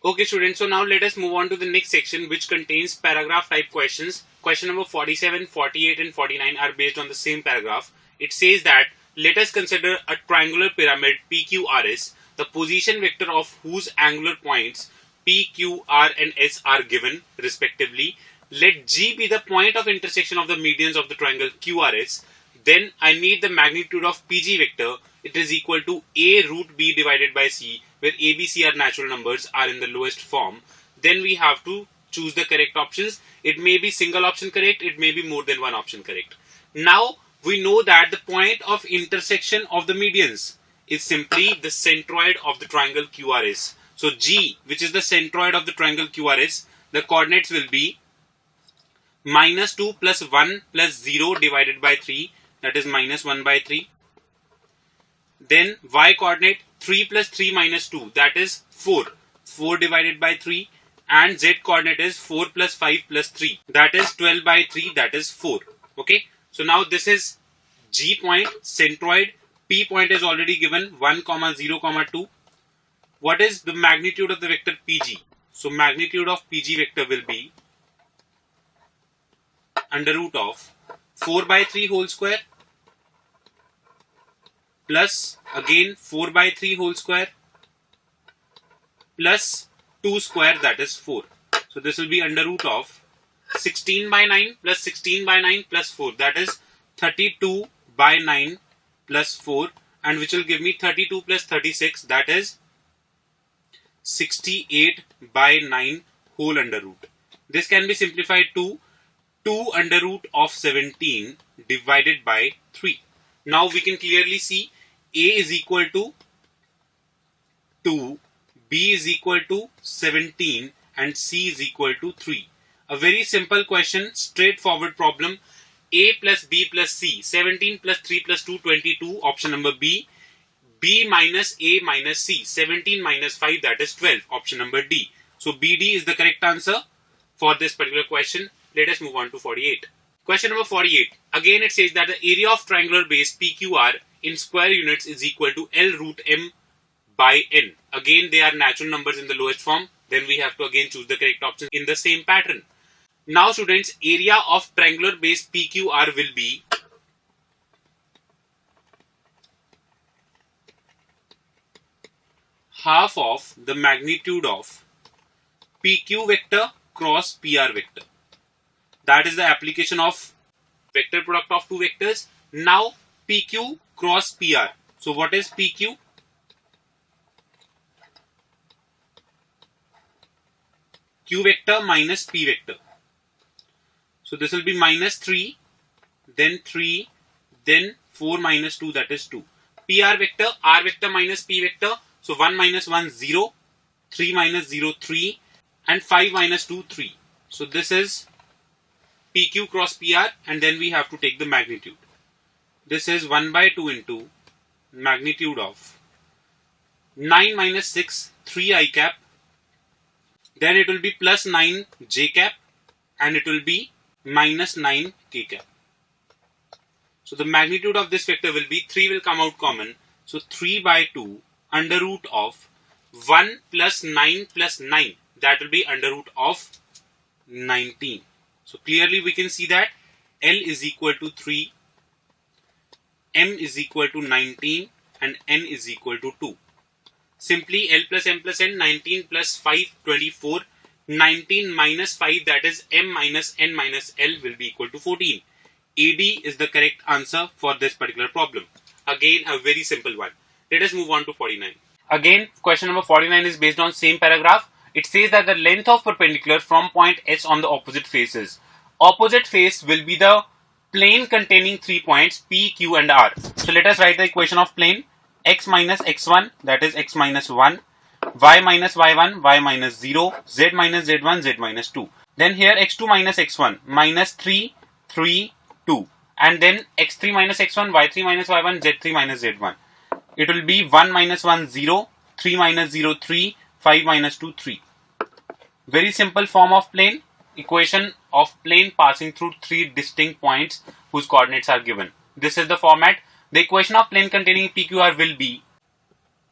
Okay students, so now let us move on to the next section, which contains paragraph type questions. Question number 47, 48 and 49 are based on the same paragraph. It says that let us consider a triangular pyramid PQRS, the position vector of whose angular points P, Q, R and S are given respectively. Let G be the point of intersection of the medians of the triangle QRS. Then I need the magnitude of PG vector. It is equal to A root B divided by C, where A, B, C are natural numbers, are in the lowest form. Then we have to choose the correct options. It may be single option correct, it may be more than one option correct. Now we know that the point of intersection of the medians is simply the centroid of the triangle QRS. So G, which is the centroid of the triangle QRS, the coordinates will be minus 2 plus 1 plus 0 divided by 3, that is minus 1 by 3. Then y coordinate 3 plus 3 minus 2, that is 4. 4 divided by 3. And z coordinate is 4 plus 5 plus 3, that is 12 by 3, that is 4. Okay. So now this is G point, centroid. P point is already given 1, 0, 2. What is the magnitude of the vector PG? So magnitude of PG vector will be under root of 4 by 3 whole square plus again 4 by 3 whole square plus 2 square, that is 4. So this will be under root of 16 by 9 plus 16 by 9 plus 4, that is 32 by 9 plus 4, and which will give me 32 plus 36, that is 68 by 9 whole under root. This can be simplified to 2 under root of 17 divided by 3. Now we can clearly see A is equal to 2, B is equal to 17 and C is equal to 3. A very simple question, straightforward problem. A plus B plus C, 17 plus 3 plus 2, 22, option number B. B minus A minus C, 17 minus 5, that is 12, option number D. So BD is the correct answer for this particular question. Let us move on to 48. Question number 48. Again it says that the area of triangular base PQR in square units is equal to L root M by N. Again they are natural numbers in the lowest form. Then we have to again choose the correct option in the same pattern. Now students, area of triangular base PQR will be half of the magnitude of PQ vector cross PR vector. That is the application of vector product of two vectors. Now PQ cross PR. So what is PQ? Q vector minus P vector. So this will be minus 3, then 3, then 4 minus 2, that is 2. PR vector, R vector minus P vector. So 1 minus 1, 0, 3 minus 0, 3, and 5 minus 2, 3. So this is PQ cross PR, and then we have to take the magnitude. This is 1 by 2 into magnitude of 9 minus 6, 3 I cap. Then it will be plus 9 J cap, and it will be minus 9 K cap. So the magnitude of this vector will be 3 will come out common. So 3 by 2 under root of 1 plus 9 plus 9. That will be under root of 19. So clearly we can see that L is equal to 3, M is equal to 19 and N is equal to 2. Simply L plus M plus N, 19 plus 5, 24. 19 minus 5, that is M minus N minus L, will be equal to 14. AD is the correct answer for this particular problem. Again a very simple one. Let us move on to 49. Again question number 49 is based on same paragraph. It says that the length of perpendicular from point S on the opposite faces. Opposite face will be the plane containing 3 points P, Q and R. So let us write the equation of plane. X minus x1, that is x minus 1. Y minus y1, y minus 0. Z minus z1, z minus 2. Then here x2 minus x1, minus 3, 3, 2. And then x3 minus x1, y3 minus y1, z3 minus z1. It will be 1 minus 1, 0. 3 minus 0, 3. 5 minus 2, 3. Very simple form of plane. Equation of plane passing through 3 distinct points whose coordinates are given. This is the format. The equation of plane containing PQR will be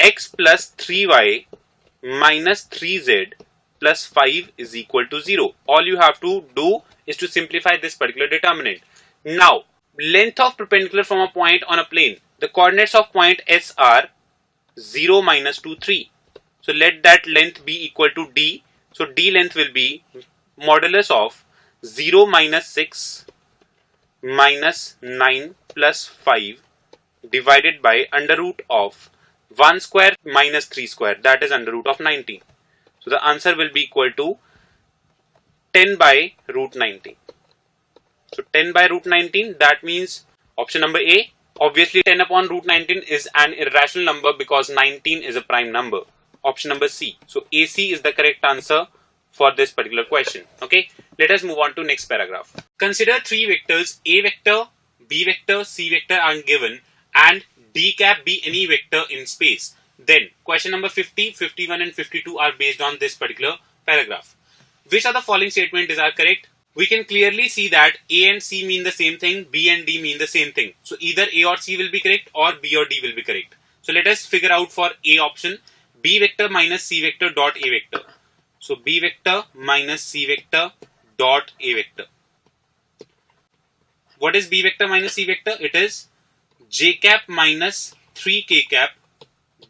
x plus 3y minus 3z plus 5 is equal to 0. All you have to do is to simplify this particular determinant. Now, length of perpendicular from a point on a plane. The coordinates of point S are 0, minus 2, 3. So let that length be equal to d. So d length will be modulus of 0, minus 6 minus 9 plus 5 divided by under root of 1 square minus 3 square, that is under root of 19. So the answer will be equal to 10 by root 19. So 10 by root 19, that means option number A. Obviously 10 upon root 19 is an irrational number because 19 is a prime number. Option number C. So AC is the correct answer for this particular question. Okay, let us move on to next paragraph. Consider three vectors A vector, B vector, C vector are given and D cap be any vector in space. Then question number 50, 51 and 52 are based on this particular paragraph. Which of the following statements are correct? We can clearly see that A and C mean the same thing, B and D mean the same thing. So either A or C will be correct or B or D will be correct. So let us figure out for A option, B vector minus C vector dot A vector. So B vector minus C vector dot A vector. What is B vector minus C vector? It is J cap minus 3K cap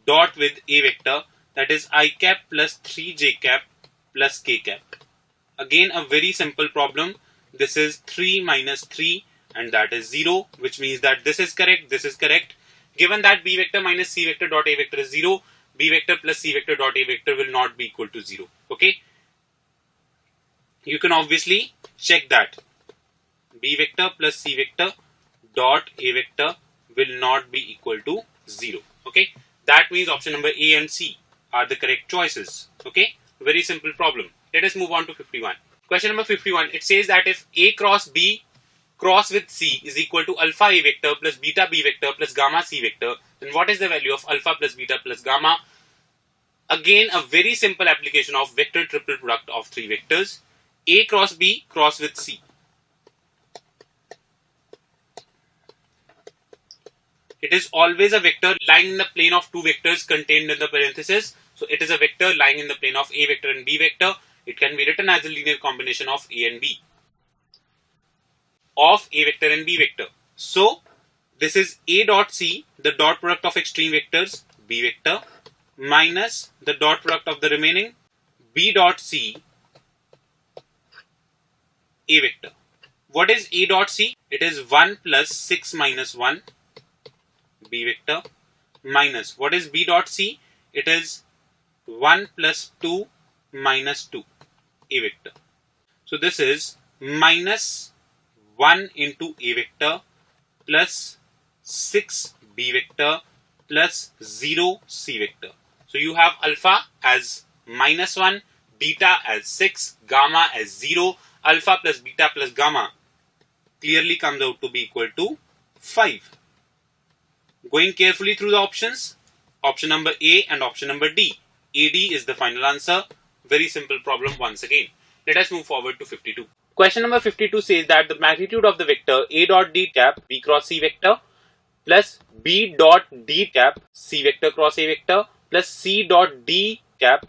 dot with A vector, that is I cap plus 3J cap plus K cap. Again a very simple problem. This is 3 minus 3 and that is 0, which means that this is correct, this is correct. Given that B vector minus C vector dot A vector is 0, B vector plus C vector dot A vector will not be equal to 0. Okay, you can obviously check that B vector plus C vector dot A vector will not be equal to 0. Okay, that means option number A and C are the correct choices. Okay, very simple problem. Let us move on to 51. Question number 51. It says that if A cross B cross with C is equal to alpha A vector plus beta B vector plus gamma C vector, then what is the value of alpha plus beta plus gamma? Again, a very simple application of vector triple product of three vectors. A cross B cross with C. It is always a vector lying in the plane of two vectors contained in the parenthesis. So it is a vector lying in the plane of A vector and B vector. It can be written as a linear combination of A and B, of A vector and B vector. So this is A dot C, the dot product of extreme vectors B vector, minus the dot product of the remaining B dot C A vector. What is A dot C? It is 1 plus 6 minus 1 B vector, minus what is B dot C? It is 1 plus 2 minus 2 A vector. So this is minus 1 into A vector plus 6 B vector plus 0 C vector. So you have alpha as minus 1, beta as 6, gamma as 0. Alpha plus beta plus gamma clearly comes out to be equal to 5. Going carefully through the options, option number A and option number D. AD is the final answer. Very simple problem once again. Let us move forward to 52. Question number 52 says that the magnitude of the vector A dot D cap B cross C vector plus B dot D cap C vector cross A vector plus C dot D cap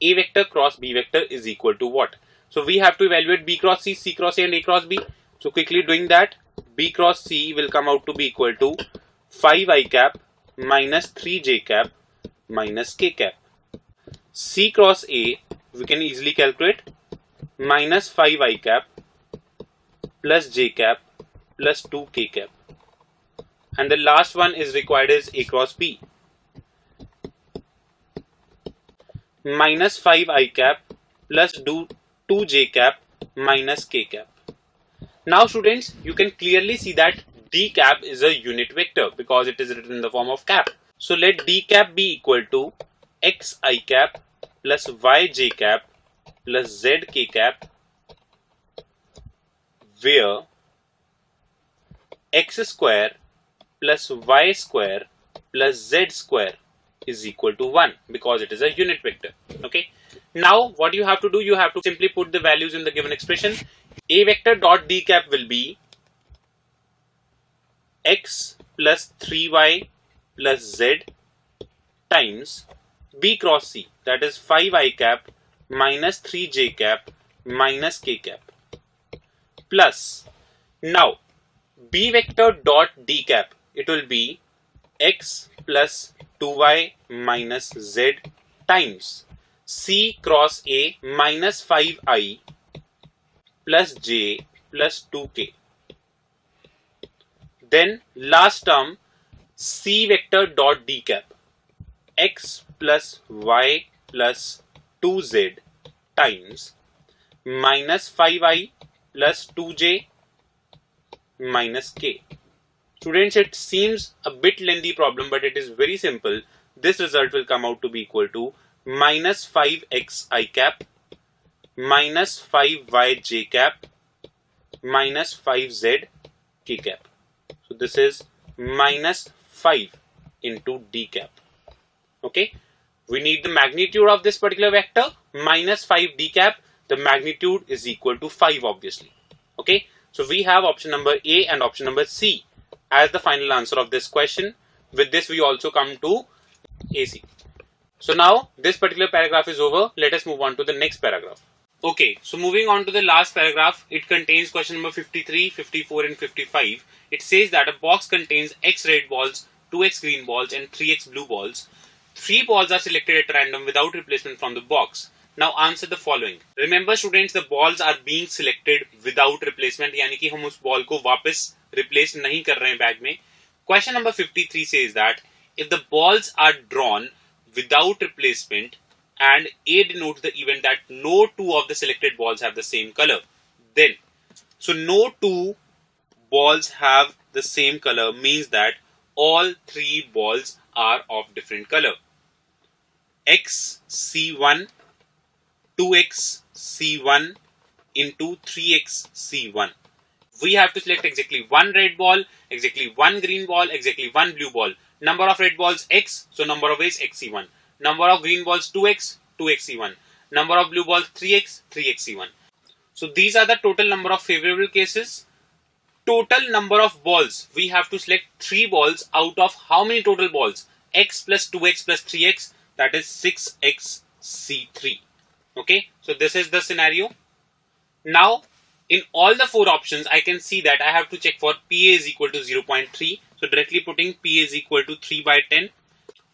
A vector cross B vector is equal to what? So we have to evaluate B cross C, C cross A and A cross B. So quickly doing that, B cross C will come out to be equal to 5I cap minus 3J cap minus K cap. C cross A we can easily calculate, minus 5I cap plus J cap plus 2K cap. And the last one is required is A cross B, minus 5I cap plus 2J cap minus K cap. Now students, you can clearly see that D cap is a unit vector because it is written in the form of cap. So let D cap be equal to XI cap plus YJ cap plus ZK cap, where X square plus Y square plus Z square is equal to 1 because it is a unit vector. Okay. Now what you have to do, you have to simply put the values in the given expression. A vector dot D cap will be X plus 3Y plus Z times B cross C. that is 5i cap minus 3j cap minus k cap plus, now b vector dot d cap, it will be x plus 2y minus z times c cross a minus 5i plus j plus 2k. Then last term c vector dot d cap, x plus y plus 2z times minus 5i plus 2j minus k. Students, it seems a bit lengthy problem, but it is very simple. This result will come out to be equal to minus 5xi cap minus 5yj cap minus 5z k cap. So this is minus 5 into d cap. Okay, we need the magnitude of this particular vector, minus 5 d cap. The magnitude is equal to 5, obviously. Okay, so we have option number A and option number C as the final answer of this question. With this, we also come to AC. So now this particular paragraph is over. Let us move on to the next paragraph. Okay, so moving on to the last paragraph, it contains question number 53, 54 and 55. It says that a box contains x red balls, 2x green balls and 3x blue balls. 3 balls are selected at random without replacement from the box. Now answer the following. Remember students, the balls are being selected without replacement, यानी कि हम उस ball को वापस replace नहीं कर रहे हैं bag में. Question number 53 says that if the balls are drawn without replacement and A denotes the event that no two of the selected balls have the same color, then, so no two balls have the same color means that all 3 balls are of different color. X C1 2x C1 into 3x C1. We have to select exactly 1 red ball, exactly 1 green ball, exactly 1 blue ball. Number of red balls x, so number of ways x C1. Number of green balls 2x, 2x C1. Number of blue balls 3x, 3x C1. So these are the total number of favorable cases. Total number of balls, we have to select 3 balls out of how many total balls? X plus 2x plus 3x, that is 6x C3. Okay, so this is the scenario. Now, in all the 4 options, I can see that I have to check for PA is equal to 0.3. So directly putting PA is equal to 3 by 10.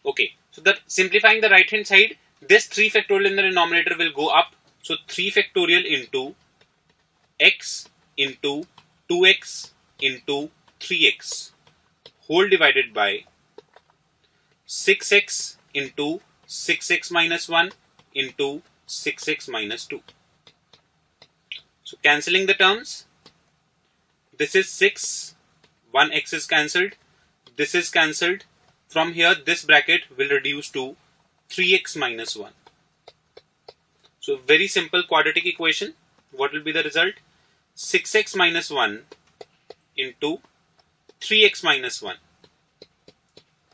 Okay, so simplifying the right hand side, this 3 factorial in the denominator will go up. So 3 factorial into x into 2x into 3x whole divided by 6x into 6x minus 1 into 6x minus 2. So cancelling the terms, this is 6, 1x is cancelled, this is cancelled. From here, this bracket will reduce to 3x minus 1. So very simple quadratic equation. What will be the result? 6x minus 1 into 3x minus 1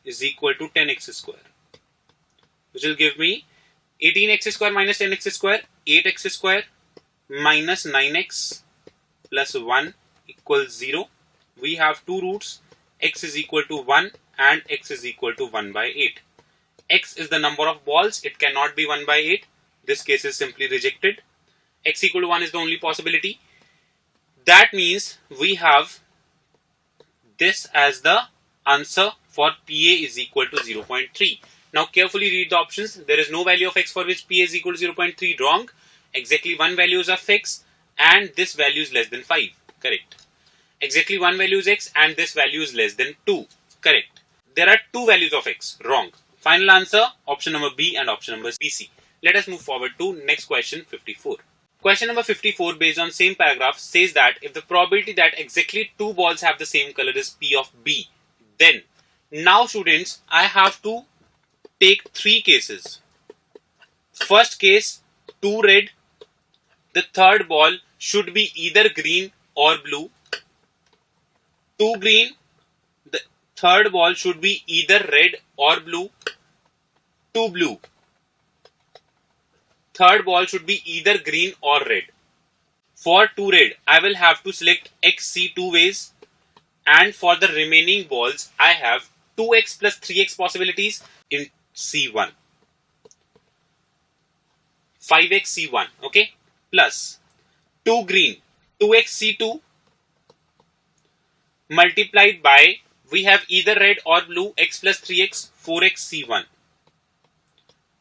is equal to 10x square, which will give me 18x square minus 10x square, 8x square minus 9x plus 1 equals 0. We have 2 roots, x is equal to 1 and x is equal to 1 by 8. X is the number of balls, it cannot be 1 by 8. This case is simply rejected. X equal to 1 is the only possibility. That means we have this as the answer for PA is equal to 0.3. Now carefully read the options. There is no value of x for which PA is equal to 0.3. Wrong. Exactly 1 value is of x and this value is less than 5. Correct. Exactly 1 value is x and this value is less than 2. Correct. There are 2 values of x. Wrong. Final answer option number B and option number BC. Let us move forward to next question 54. Question number 54 based on same paragraph says that if the probability that exactly 2 balls have the same color is P of B, then now students I have to take 3 cases. First case 2 red, the third ball should be either green or blue. 2 green, the third ball should be either red or blue. 2 blue, third ball should be either green or red. For 2 red, I will have to select XC 2 ways, and for the remaining balls, I have 2x plus 3x possibilities in C1. 5xc1, okay, plus 2 green, 2xc2 multiplied by, we have either red or blue, x plus 3x, 4xc1.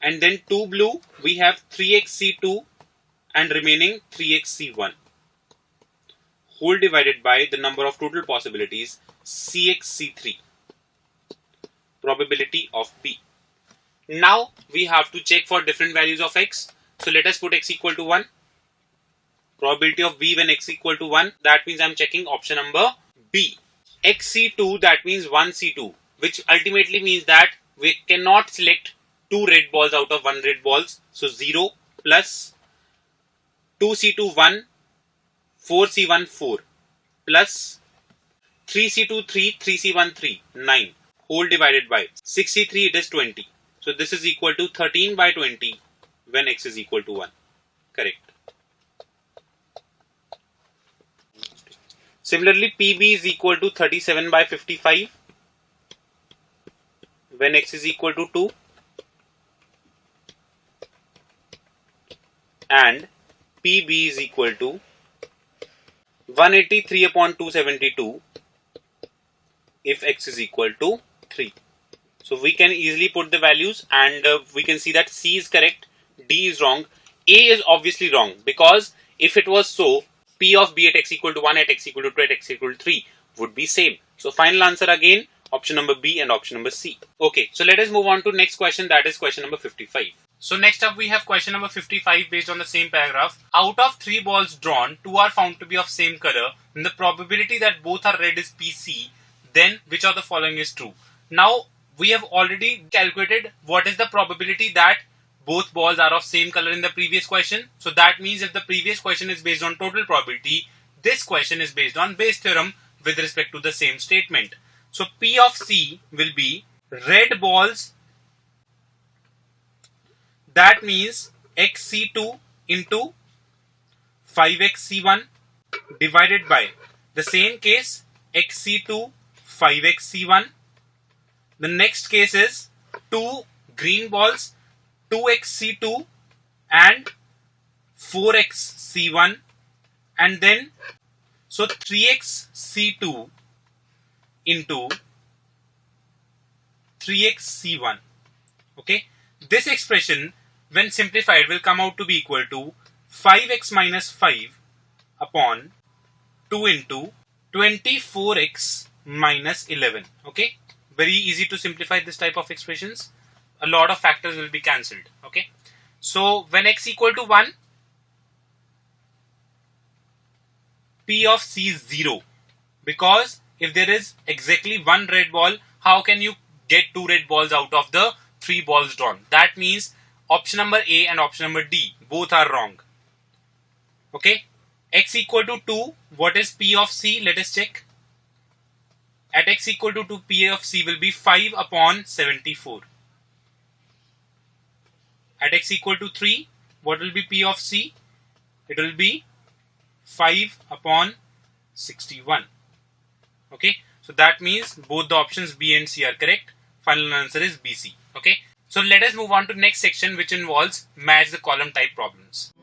And then 2 blue, we have 3xc2 and remaining 3xc1. Whole divided by the number of total possibilities, cxc3. Probability of P. Now we have to check for different values of x. So let us put x equal to 1. Probability of B when x equal to 1. That means I am checking option number B. xc2, that means 1c2, which ultimately means that we cannot select 2 red balls out of 1 red balls. So 0 plus 2c2 1, 4c1 4 plus 3c2 3, 3c1 3, 9. Whole divided by 63, it is 20. So this is equal to 13 by 20 when x is equal to 1. Correct. Similarly, PB is equal to 37 by 55 when x is equal to 2. And PB is equal to 183 upon 272 if x is equal to 3. So we can easily put the values, and we can see that C is correct, D is wrong, A is obviously wrong, because if it was so, P of B at x equal to 1, at x equal to 2, at x equal to 3 would be same. So final answer again, option number B and option number C. Okay, so let us move on to next question, that is question number 55. So next up we have question number 55 based on the same paragraph. Out of 3 balls drawn, 2 are found to be of same color, and the probability that both are red is PC, then which of the following is true? Now we have already calculated what is the probability that both balls are of same color in the previous question. So that means if the previous question is based on total probability, this question is based on Bayes theorem with respect to the same statement. So P of C will be red balls, that means xc2 into 5xc1 divided by the same case xc2 5xc1. The next case is 2 green balls, 2xc2 and 4xc1, and then so 3xc2 into 3xc1. Okay, this expression when simplified will come out to be equal to 5x minus 5 upon 2 into 24x minus 11. Okay, very easy to simplify this type of expressions. A lot of factors will be cancelled. Okay, so when x equal to 1, P of C is 0, because if there is exactly 1 red ball, how can you get 2 red balls out of the 3 balls drawn? That means option number A and option number D both are wrong. Okay, x equal to 2, what is P of C? Let us check. At x equal to 2, P of C will be 5 upon 74. At x equal to 3, what will be P of C? It will be 5 upon 61. Okay, so that means both the options B and C are correct. Final answer is BC. Okay, so let us move on to next section, which involves match the column type problems.